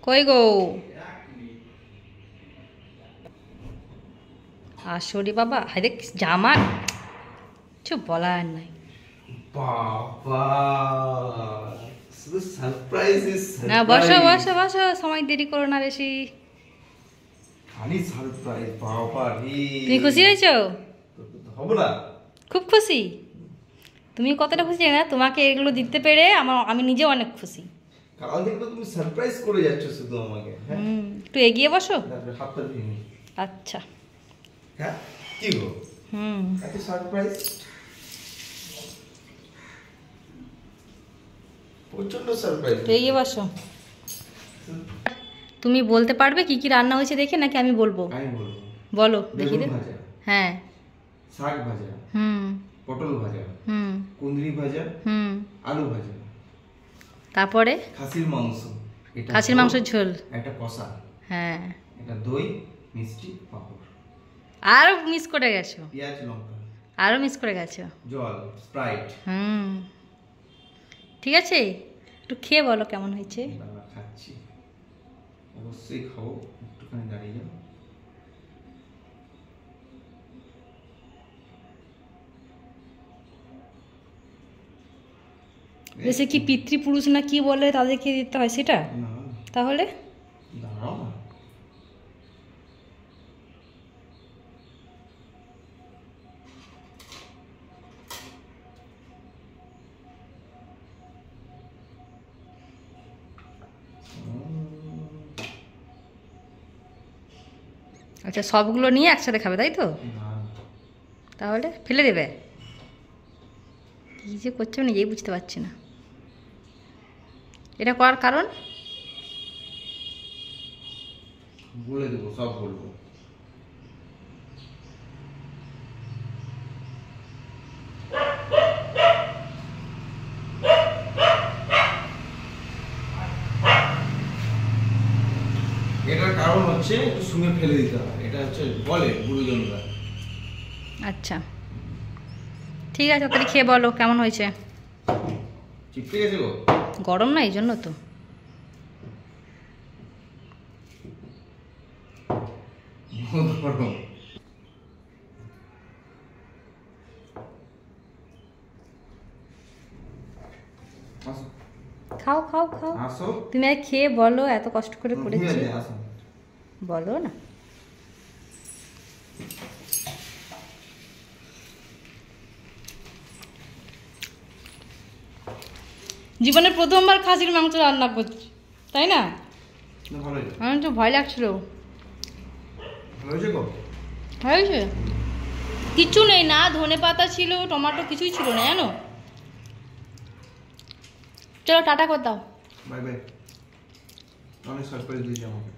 কই গো আসরে বাবা, হাই দেখ জামা, কিছু বলার নাই। বাবা শুধু সারপ্রাইজ না বসো বসো বসো, সময় দেরি করো না বেশি। খালি সারপ্রাইজ বাবা রে। তুমি খুশি হয়েছো? হবে না? খুব খুশি। তুমি কতটা খুশি না তোমাকে এগুলো দিতে পেরে আমি নিজেও অনেক খুশি। কাল থেকে তো তুমি সারপ্রাইজ করে যাচ্ছ শুধু আমাকে। হ্যাঁ একটু এগিয়ে বসো। হাতটা ভেঙে। আচ্ছা হ্যাঁ কি গো? এত সারপ্রাইজ, প্রচন্ড সারপ্রাইজ। এগিয়ে বসো। তুমি বলতে পারবে কি কি রান্না হয়েছে দেখে, নাকি আমি বলবো? আমি বলবো। বলো দেখি। বেগুন ভাজা, হ্যাঁ, শাক ভাজা, পটল ভাজা, কুঁদরি ভাজা, আলু ভাজা, তারপরে খাসির মাংস, এটা খাসির মাংসের ঝোল, একটা কষা, হ্যাঁ, এটা দই, মিষ্টি, পাঁপড়। আরো মিস করে গেছো, পেঁয়াজ লঙ্কা, আরো মিস করে গেছো, জল, স্প্রাইট। ঠিক আছে, একটু খেয়ে বলো কেমন হয়েছে। বাবা খাচ্ছি, অবশ্যই খাবো। একটুখানি দাঁড়িয়ে যাও। বেশি কি পিতৃপুরুষ না কি বলে তাদেরকে দিতে হয় সেটা? না তাহলে দাঁড়াও না। আচ্ছা, সবগুলো নিয়ে একসাথে খাবে তাই তো? তাহলে ফেলে দেবে? কী যে করছো নিজেই বুঝতে পারছি না। এটা করার কারণ? বলে দেবো, সব বলবো। এটার কারণ হচ্ছে একটু শুনে ফেলে দিতে হয়, এটা হচ্ছে বলে গুরুজনরা। আচ্ছা ঠিক আছে, তাহলে খেয়ে বলো কেমন হয়েছে। চিপকে গেছে গো। গরম না, এই জন্য তো। খাও খাও খাও, তুমি আর খেয়ে বলো, এত কষ্ট করে করেছি, বলো না। জীবনে প্রথমবার খাসির মাংস রান্না করছি, তাই না? আমার তো ভয় লাগছিল। হয়েছে, কিছু নেই না, ধনে পাতা ছিল, টমেটো কিছুই ছিল না জানো। চলো টাটা করে দাও। বাই বাই, অনেক সারপ্রাইজ দিয়েছি আমাকে।